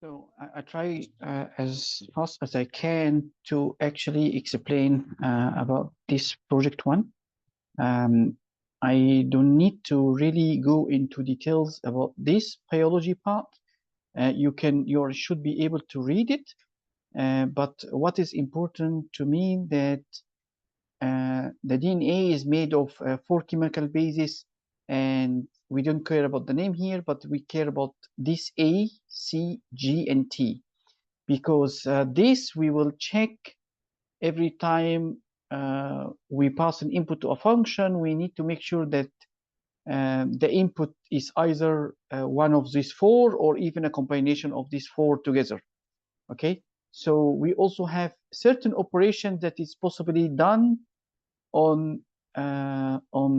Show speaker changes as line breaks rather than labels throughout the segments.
So I try as fast as I can to actually explain about this project one. Um, I don't need to really go into details about this biology part. You should be able to read it. But what is important to me that the DNA is made of four chemical bases, and we don't care about the name here, but we care about this A, C, G, and T, because this we will check every time we pass an input to a function. We need to make sure that the input is either one of these four or even a combination of these four together. Okay, so we also have certain operations that is possibly done on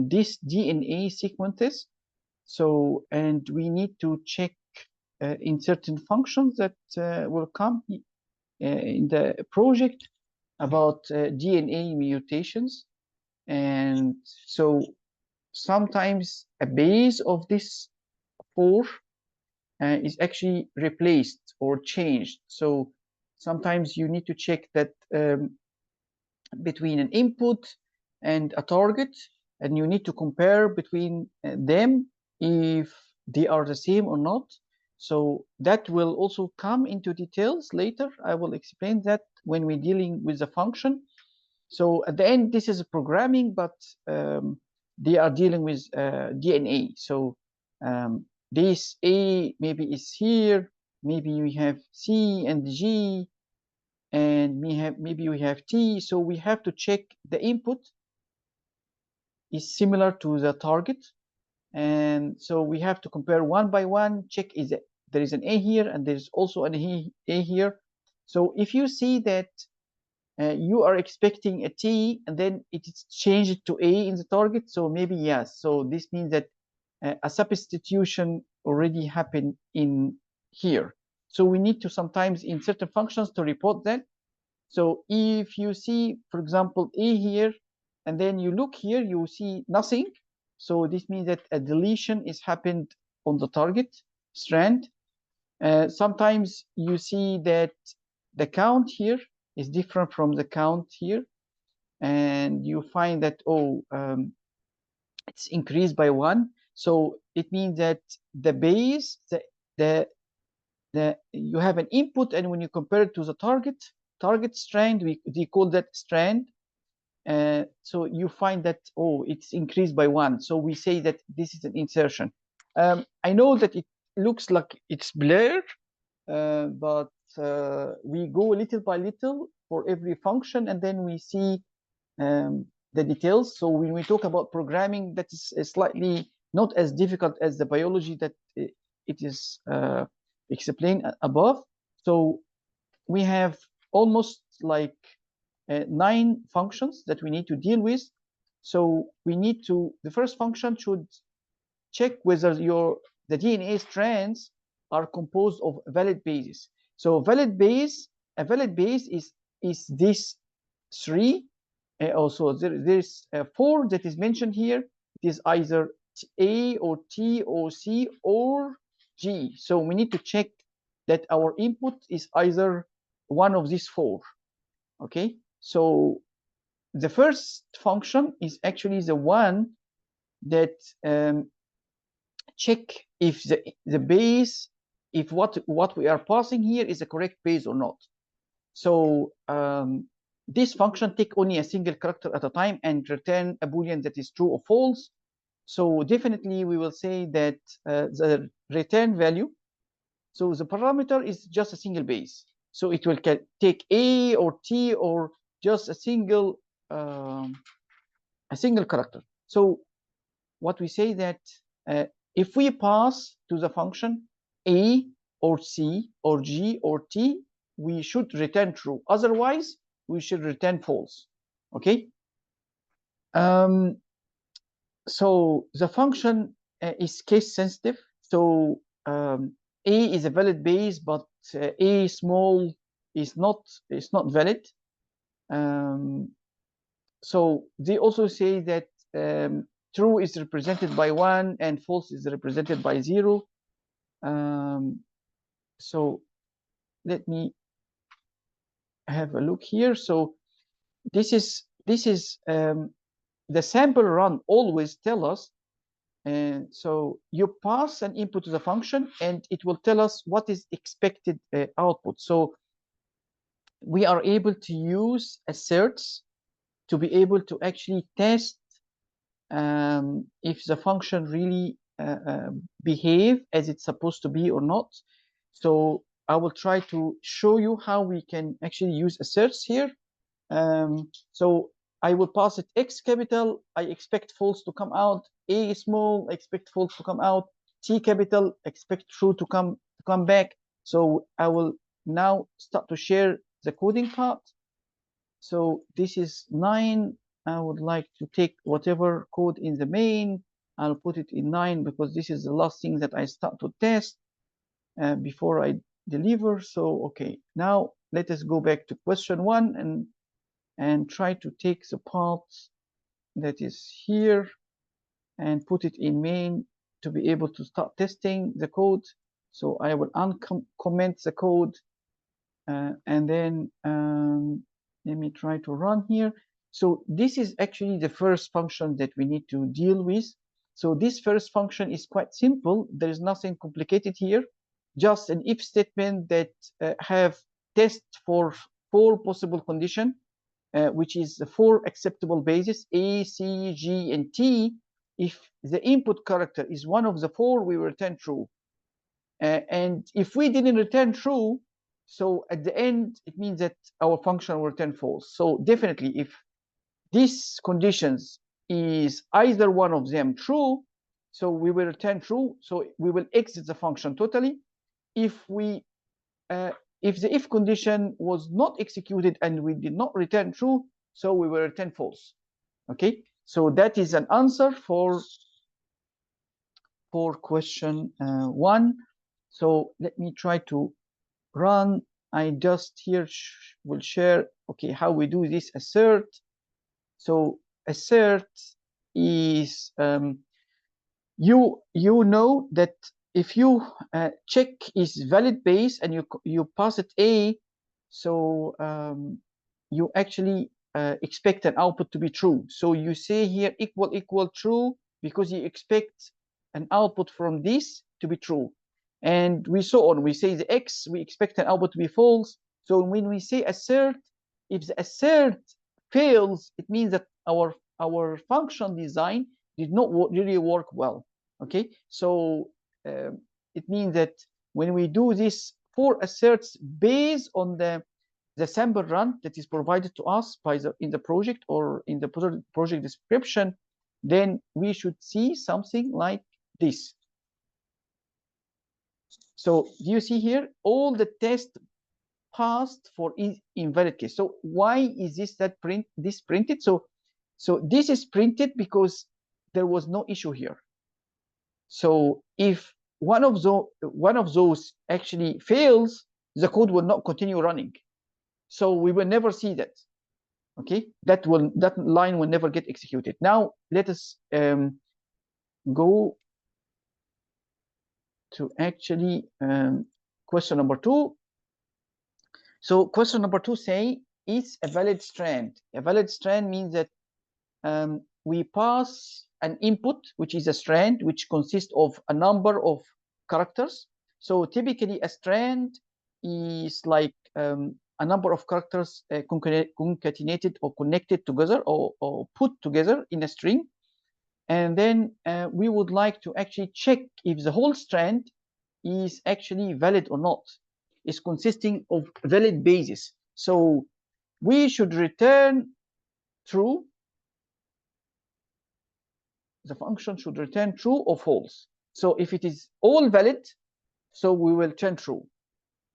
these DNA sequences. So, and we need to check in certain functions that will come in the project about DNA mutations. And so sometimes a base of this four is actually replaced or changed. So sometimes you need to check that between an input and a target, and you need to compare between them if they are the same or not. So that will also come into details later. I will explain that when we're dealing with the function. So at the end, this is programming, but they are dealing with DNA. So this A maybe is here, maybe we have C and G, and maybe we have T. So we have to check the input is similar to the target. And so we have to compare one by one, check there is an A here and there's also an A here. So if you see that you are expecting a T and then it is changed to A in the target, so maybe yes. So this means that a substitution already happened in here. So we need to sometimes in certain functions to report that. So if you see, for example, A here, and then you look here, you see nothing. So this means that a deletion is happened on the target strand. Sometimes you see that the count here is different from the count here. And you find that, it's increased by one. So it means that the base, you have an input, and when you compare it to the target strand, we call that strand. So you find that, it's increased by one. So we say that this is an insertion. I know that it looks like it's blurred, but we go little by little for every function, and then we see the details. So when we talk about programming, that is slightly not as difficult as the biology that it is explained above. So we have almost like 9 functions that we need to deal with. So we need to, the first function should check whether the DNA strands are composed of valid bases. So a valid base is this 3. Also, there's 4 that is mentioned here. It is either A or T or C or G. So we need to check that our input is either one of these 4. Okay, so the first function is actually the one that check if the base, if what we are passing here is a correct base or not. So this function take only a single character at a time and return a boolean that is true or false. So definitely we will say that the return value, so the parameter is just a single base. So it will take A or T or just a single character. So what we say that if we pass to the function A or C or G or T, we should return true. Otherwise, we should return false. Okay. So the function is case sensitive. So A is a valid base, but A small is not valid. So they also say that true is represented by 1 and false is represented by 0. So let me have a look here. So this is the sample run always tell us, and so you pass an input to the function and it will tell us what is expected output. So we are able to use asserts to be able to actually test if the function really behave as it's supposed to be or not. So I will try to show you how we can actually use asserts here. So I will pass it X capital, I expect false to come out, A small, I expect false to come out, T capital, expect true to come back. So I will now start to share the coding part. So this is 9. I would like to take whatever code in the main. I'll put it in 9 because this is the last thing that I start to test before I deliver. So, okay, now let us go back to question 1 and try to take the part that is here and put it in main to be able to start testing the code. So I will uncomment the code and then let me try to run here. So this is actually the first function that we need to deal with. So this first function is quite simple. There is nothing complicated here, just an if statement that have test for 4 possible conditions, which is the 4 acceptable bases, A, C, G, and T. If the input character is one of the 4, we will return true. And if we didn't return true, so at the end, it means that our function will return false. So definitely, if these conditions is either one of them true, so we will return true. So we will exit the function totally. If we if the if condition was not executed and we did not return true, so we will return false. Okay, so that is an answer for question 1. So let me try to run. I just here will share, okay, how we do this assert. So assert is you know that if you check is valid base and you pass it A, so you actually expect an output to be true. So you say here equal true because you expect an output from this to be true. And we so on. We say the X, we expect an output to be false. So when we say assert, if the assert fails, it means that our function design did not really work well. Okay, so it means that when we do this 4 asserts based on the sample run that is provided to us by in the project or in the project description, then we should see something like this. So do you see here all the tests passed for invalid case? So why is this printed? So this is printed because there was no issue here. So if one of those actually fails, the code will not continue running. So we will never see that. Okay, that line will never get executed. Now let us go to actually question number 2. So question number 2 say is a valid strand. A valid strand means that we pass an input, which is a strand, which consists of a number of characters. So typically a strand is like a number of characters concatenated or connected together or put together in a string. And then we would like to actually check if the whole strand is actually valid or not. It's consisting of valid bases. So we should return true. The function should return true or false. So if it is all valid, so we will return true.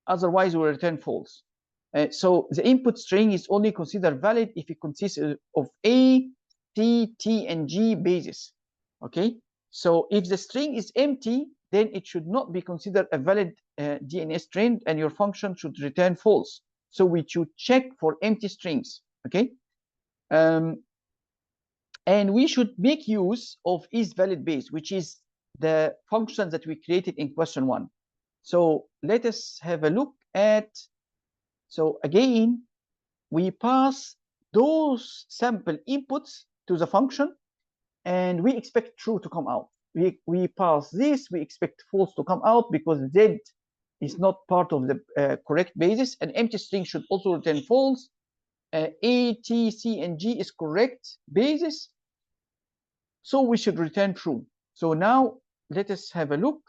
Otherwise, we will return false. So the input string is only considered valid if it consists of A, C, T, and G bases. Okay. So if the string is empty, then it should not be considered a valid DNA strand, and your function should return false. So we should check for empty strings. Okay. And we should make use of isValidBase, which is the function that we created in question 1. So let us have a look at, so again, we pass those sample inputs to the function, and we expect true to come out. We pass this, we expect false to come out because Z is not part of the correct basis. An empty string should also return false. A, T, C, and G is correct basis, so we should return true. So now let us have a look.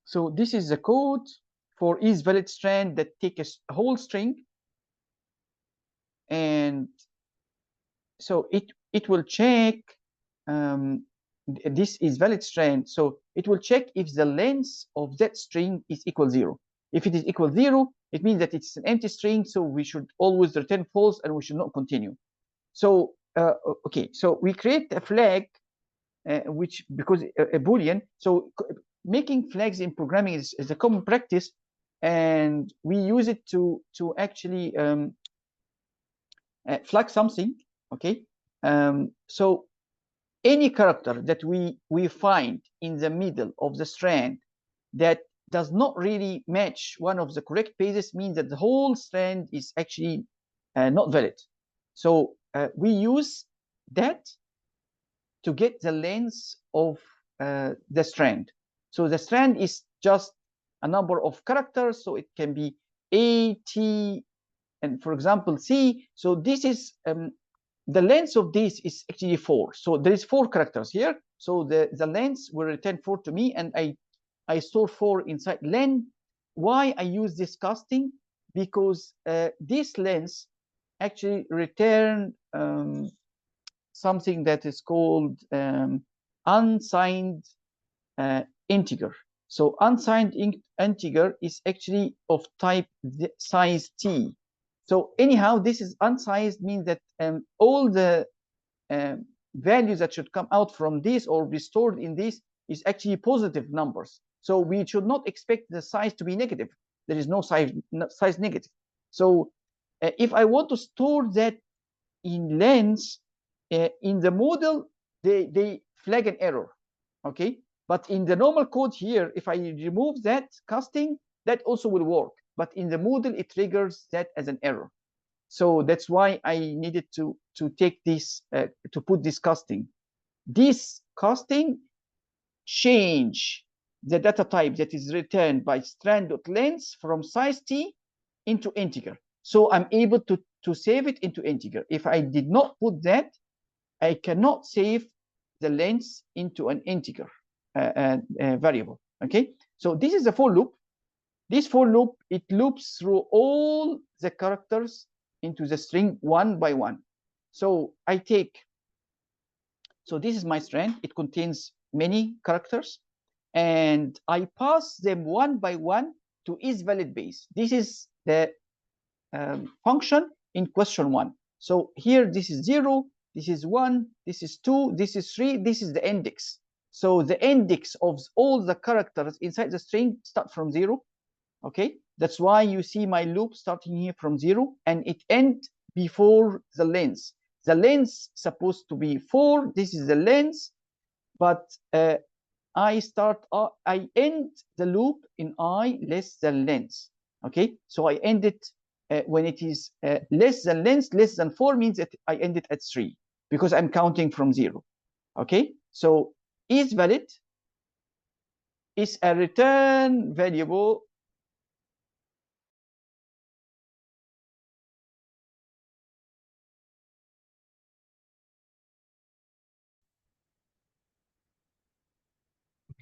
So this is the code for is valid strand that take a whole string, and so it will check this is valid strand. So it will check if the length of that string is equal 0. If it is equal 0, it means that it's an empty string, so we should always return false and we should not continue. So okay, so we create a flag which, because a boolean, so making flags in programming is a common practice, and we use it to actually flag something. Okay, so any character that we find in the middle of the strand that does not really match one of the correct bases means that the whole strand is actually not valid. So we use that to get the length of the strand. So the strand is just a number of characters, so it can be A, T, and for example C. So this is the length of this is actually 4. So there is 4 characters here. So the length will return 4 to me, and I store 4 inside len. Why I use this casting? Because this length actually return something that is called unsigned integer. So unsigned integer is actually of type size t. So anyhow, this is unsized, means that all the values that should come out from this or be stored in this is actually positive numbers. So we should not expect the size to be negative. There is no size negative. So if I want to store that in length, in the model, they flag an error. Okay, but in the normal code here, if I remove that casting, that also will work. But in the model, it triggers that as an error. So that's why I needed to take this, to put this casting. This casting change the data type that is returned by strand.length from size t into integer. So I'm able to save it into integer. If I did not put that, I cannot save the length into an integer variable. Okay, so this is a for loop. This for loop, it loops through all the characters into the string one by one. So I take, so this is my strand. It contains many characters, and I pass them one by one to isValid base. This is the function in question 1. So here, this is 0, this is 1, this is 2, this is 3, this is the index. So the index of all the characters inside the string start from 0. Okay, that's why you see my loop starting here from 0, and it ends before the length. The length supposed to be 4. This is the length, but I end the loop in I less than length. Okay, so I end it when it is less than length, less than 4 means that I end it at 3 because I'm counting from 0. Okay, so isValid is a return variable .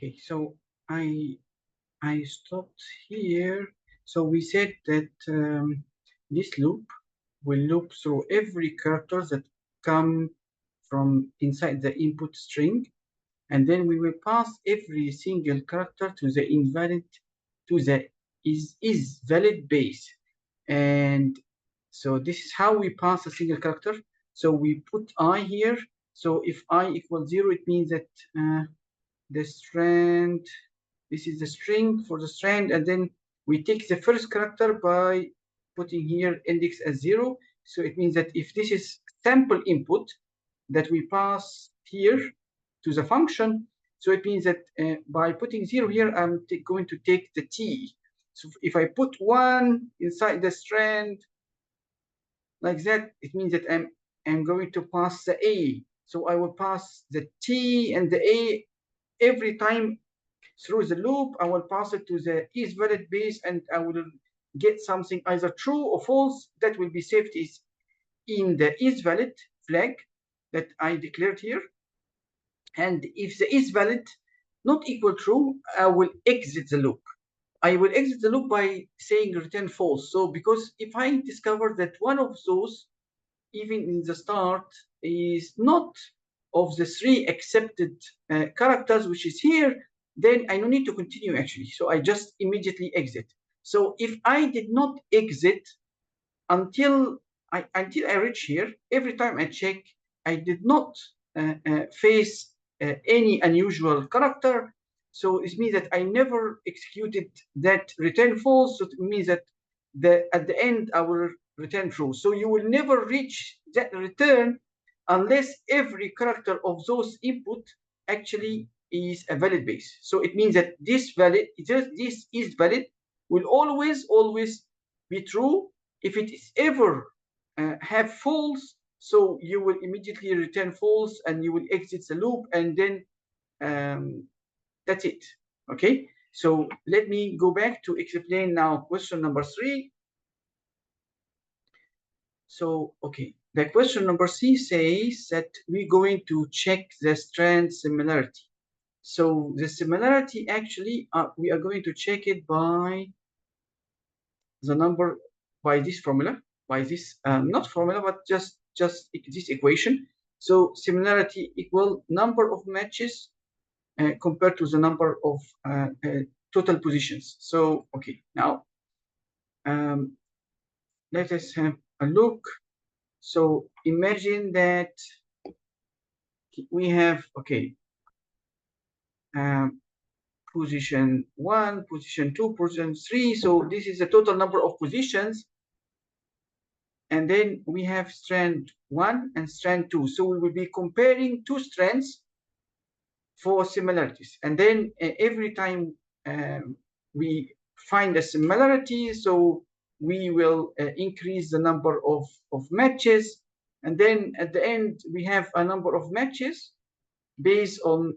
Okay, so I stopped here. So we said that this loop will loop through every character that come from inside the input string, and then we will pass every single character to the invalid, to the is valid base. And so this is how we pass a single character. So we put I here. So if I equals 0, it means that the strand, this is the string for the strand, and then we take the first character by putting here index as 0. So it means that if this is sample input that we pass here to the function, So it means that by putting 0 here, I'm going to take the T. So if I put 1 inside the strand like that, it means that I'm going to pass the A. So I will pass the T and the A every time through the loop. I will pass it to the is valid base, and I will get something either true or false that will be saved is in the is valid flag that I declared here. And if the is valid not equal true, I will exit the loop. I will exit the loop by saying return false. So because if I discover that one of those, even in the start, is not of the 3 accepted characters, which is here, then I don't need to continue actually. So I just immediately exit. So if I did not exit until I reach here, every time I check, I did not face any unusual character. So it means that I never executed that return false. So it means that at the end I will return true. So you will never reach that return unless every character of those input actually is a valid base. So it means that this is valid will always be true. If it is ever have false, so you will immediately return false and you will exit the loop, and then that's it. Okay, so let me go back to explain now question number 3. So, okay, the question number 3 says that we're going to check the strand similarity. So the similarity actually, we are going to check it by the number, by this formula, by this, not formula, but just this equation. So similarity equal number of matches compared to the number of total positions. So, okay, now let us have a look. So imagine that we have, okay, position 1, position 2, position 3. So this is the total number of positions. And then we have strand 1 and strand 2. So we will be comparing 2 strands for similarities. And then every time we find a similarity, so we will increase the number of matches. And then at the end, we have a number of matches based on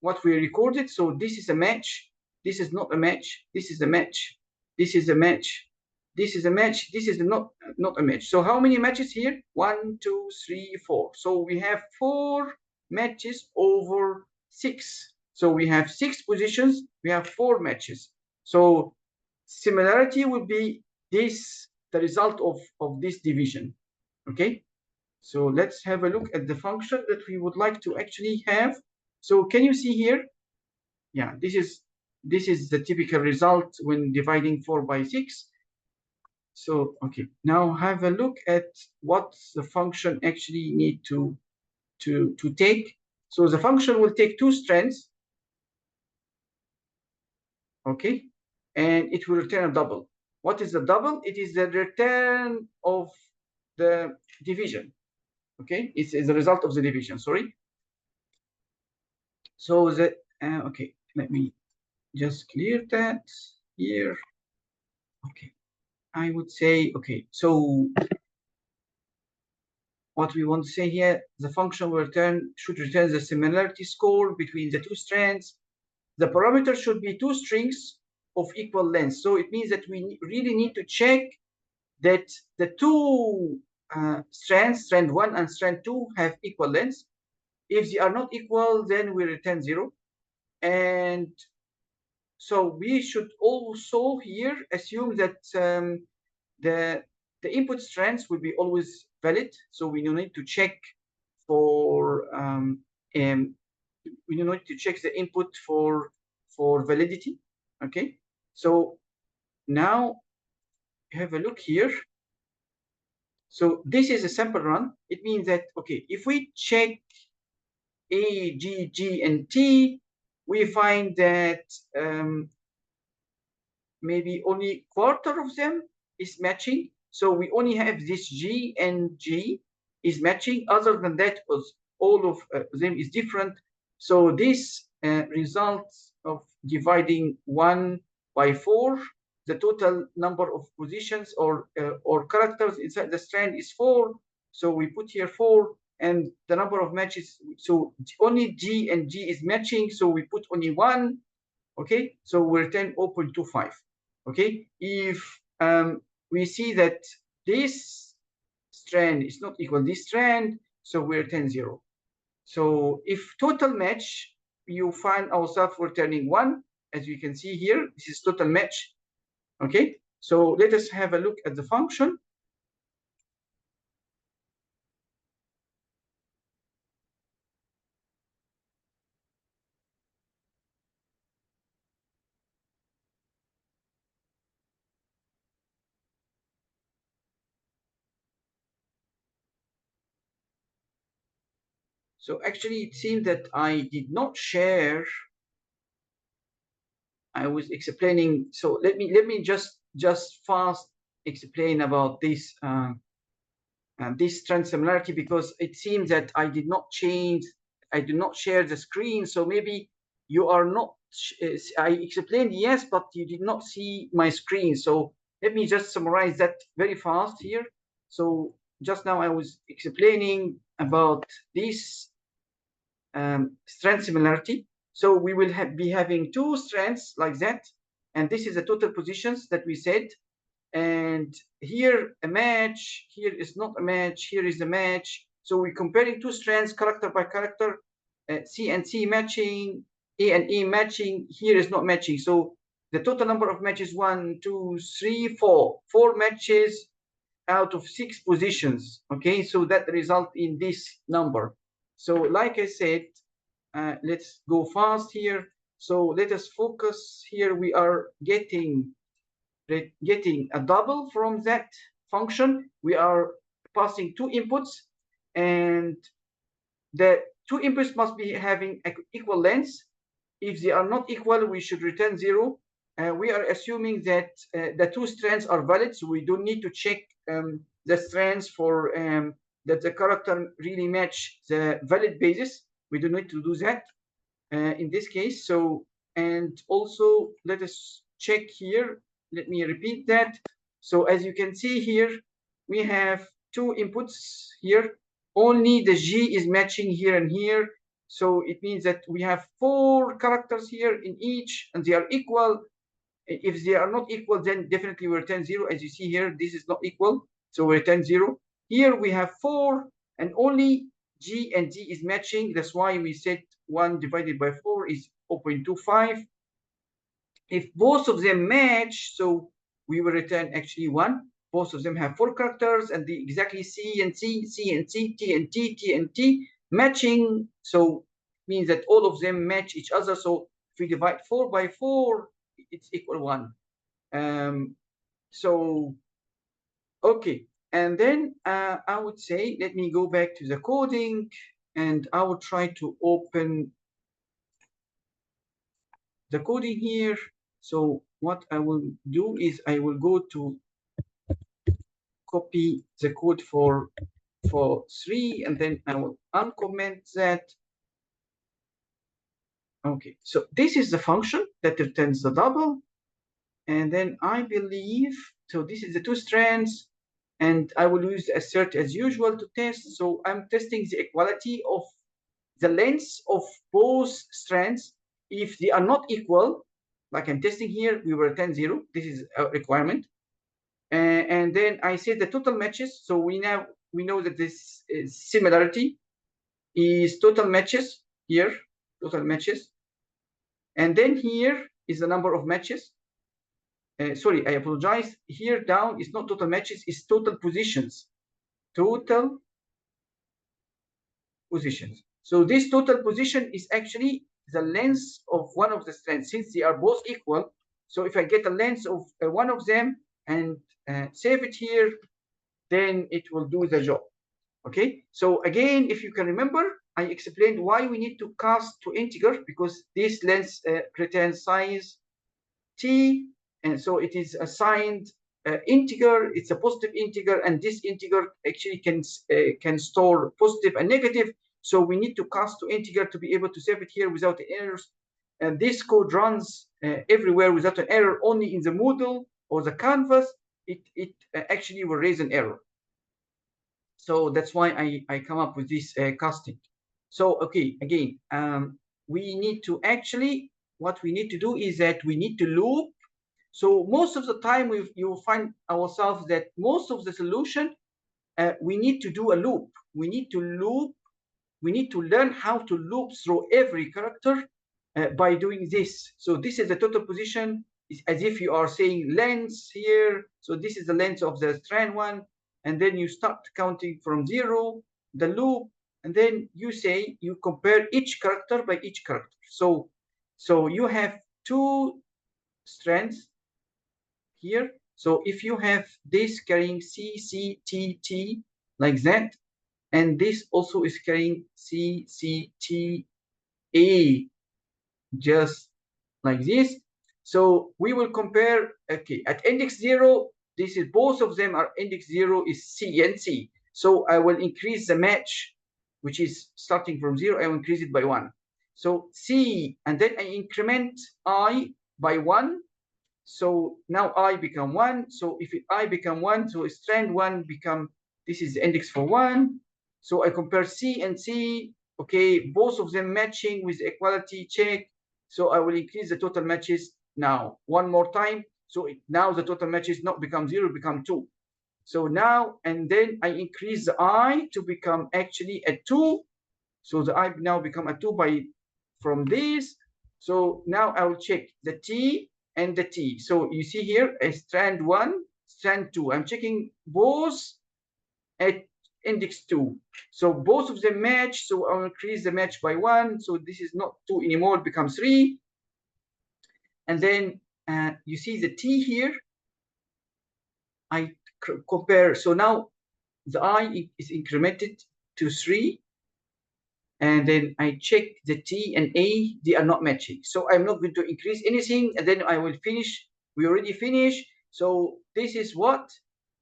what we recorded. So this is a match. This is not a match. This is a match. This is a match. This is a match. This is not a match. So how many matches here? 1, 2, 3, 4. So we have 4 matches over 6. So we have 6 positions. We have 4 matches. So similarity would be this, the result of this division. Okay. So let's have a look at the function that we would like to actually have. So can you see here? Yeah, this is the typical result when dividing 4 by 6. So, okay, now have a look at what the function actually need to take. So the function will take 2 strands, okay, and it will return a double. What is the double? It is the return of the division, okay? It's the result of the division, sorry. So the, okay, let me just clear that here. Okay, I would say, okay, so what we want to say here, the function will should return the similarity score between the 2 strands. The parameter should be 2 strings of equal length. So it means that we really need to check that the 2 strands, strand 1 and strand 2, have equal length. If they are not equal, then we return 0. And so we should also here assume that the input strands will be always valid. So we don't need to check for we don't need to check the input for validity. Okay. So now have a look here. So this is a sample run. It means that, okay, if we check A, G, G, and T, we find that maybe only quarter of them is matching. So we only have this G and G is matching. Other than that, all of them is different. So this results of dividing 1 by 4. The total number of positions or characters inside the strand is 4. So we put here 4, and the number of matches. So only G and G is matching. So we put only 1. Okay, so we return 0.25. Okay, if we see that this strand is not equal this strand, so we return 0. So if total match, you find ourselves returning 1, as you can see here. This is total match. Okay, so let us have a look at the function. So actually, it seems that I did not share. I was explaining. So let me just fast explain about this this strand similarity, because it seems that I did not change. I did not share the screen. So maybe you are not. I explained yes, but you did not see my screen. So let me just summarize that very fast here. So just now I was explaining about this strand similarity. So we will be having 2 strands like that, and this is the total positions that we said. And here a match, here is not a match, here is a match. So we're comparing 2 strands, character by character, C and C matching, A and E matching. Here is not matching. So the total number of matches 1, 2, 3, 4. 4 matches out of 6 positions. Okay, so that result in this number. So like I said, let's go fast here. So let us focus here. We are getting a double from that function. We are passing 2 inputs, and the 2 inputs must be having equal lengths. If they are not equal, we should return 0. We are assuming that the 2 strands are valid, so we don't need to check the strands for that the character really match the valid basis. We don't need to do that in this case. So, and also let us check here. Let me repeat that. So as you can see here, we have 2 inputs here. Only the G is matching here and here. So it means that we have 4 characters here in each, and they are equal. If they are not equal, then definitely we return 0. As you see here, this is not equal, so we return 0. Here we have 4, and only G and G is matching. That's why we said 1 divided by 4 is 0.25. If both of them match, so we will return actually 1. Both of them have 4 characters, and the exactly C and C, C and C, T and T, T and T matching. So it means that all of them match each other. So if we divide 4 by 4, it's equal 1. So okay, and then I would say, let me go back to the coding, and I will try to open the coding here. So what I will do is I will go to copy the code for 3, and then I will uncomment that. Okay, so this is the function that returns the double. And then I believe, so this is the 2 strands, and I will use the assert as usual to test. So I'm testing the equality of the lengths of both strands. If they are not equal, like I'm testing here, we will return 0. This is a requirement. And then I say the total matches. So we know that this similarity is total matches here, total matches. And then here is the number of matches. Sorry, I apologize. Here down is not total matches, it's total positions. Total positions. So this total position is actually the length of one of the strands, since they are both equal. So if I get the length of one of them and save it here, then it will do the job. Okay, so again, if you can remember, I explained why we need to cast to integer, because this length returns size t, and so it is assigned integer. It's a positive integer, and this integer actually can store positive and negative. So we need to cast to integer to be able to save it here without errors. And this code runs everywhere without an error. Only in the Moodle or the canvas, it actually will raise an error. So that's why I come up with this casting. So, okay, again, we need to actually, what we need to do is that we need to loop. So most of the time, you will find ourselves that most of the solution, we need to do a loop. We need to loop. We need to learn how to loop through every character by doing this. So this is the total position. It's as if you are saying length here. So this is the length of the strand one. And then you start counting from 0, the loop, and then you say you compare each character by each character. So you have 2 strands here. So if you have this carrying C, C, T, T, like that, and this also is carrying C, C, T, A, just like this. So we will compare, okay, at index 0, this is both of them are index 0 is C and C. So I will increase the match, which is starting from 0, I will increase it by 1. So C, and then I increment I by 1. So now I become 1. So if I become 1, so strand 1 become, this is the index for 1. So I compare C and C. Okay, both of them matching with equality check. So I will increase the total matches now one more time. So now the total matches not become 0, become 2. So now, and then I increase the I to become actually a 2. So the I now become a 2 by from this. So now I will check the T and the T. So you see here a strand 1, strand 2. I'm checking both at index 2. So both of them match. So I'll increase the match by 1. So this is not 2 anymore, it becomes 3. And then you see the T here. I compare. So now the I is incremented to 3. And then I check the T and A, they are not matching. So I'm not going to increase anything, and then I will finish. We already finished. So this is what?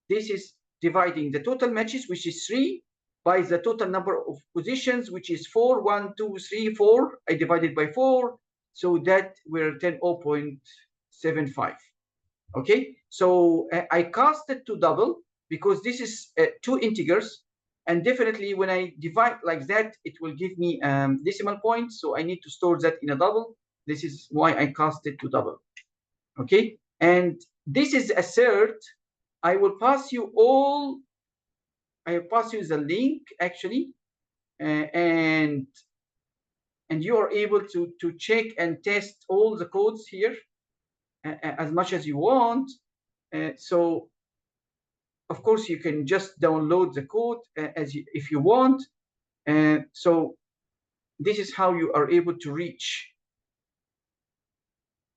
This is dividing the total matches, which is 3, by the total number of positions, which is 4. 1, 2, 3, 4. I divided by 4. So that will return 0.75. Okay, so I cast it to double because this is 2 integers. And definitely when I divide like that, it will give me decimal points. So I need to store that in a double. This is why I cast it to double. Okay, and this is assert. I will pass you all. I will pass you the link actually, and you are able to check and test all the codes here as much as you want. So of course, you can just download the code if you want. So this is how you are able to reach.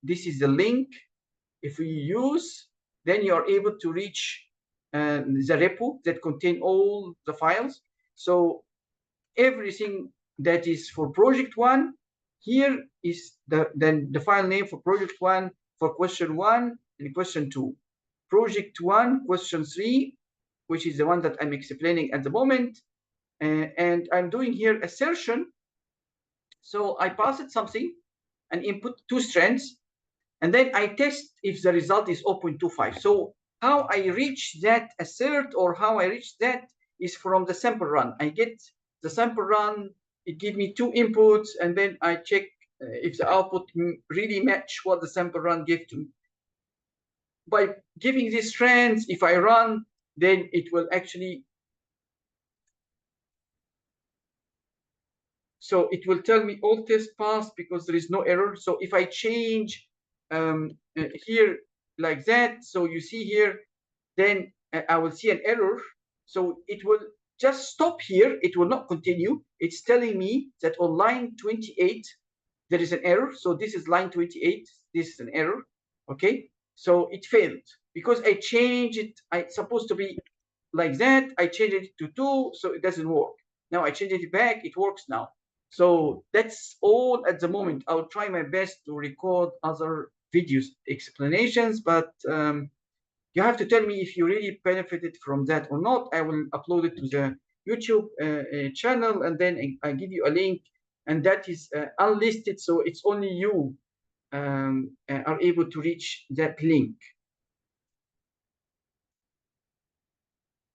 This is the link. If we use, then you are able to reach the repo that contain all the files. So everything that is for project 1, here is the file name for project 1, for question 1 and question 2. Project 1, question 3, which is the one that I'm explaining at the moment. And I'm doing here assertion. So I pass it something and input 2 strands. And then I test if the result is 0.25. So how I reach that assert or how I reach that is from the sample run. I get the sample run, it gives me 2 inputs, and then I check if the output really match what the sample run gave to me. By giving these strands, if I run, then it will actually, so it will tell me all tests passed because there is no error. So if I change here like that, so you see here, then I will see an error. So it will just stop here. It will not continue. It's telling me that on line 28, there is an error. So this is line 28. This is an error. Okay. So it failed because I changed it. It's supposed to be like that. I changed it to 2, so it doesn't work. Now I changed it back. It works now. So that's all at the moment. I'll try my best to record other videos explanations, but you have to tell me if you really benefited from that or not. I will upload it to the YouTube channel, and then I give you a link, and that is unlisted, so it's only you are able to reach that link.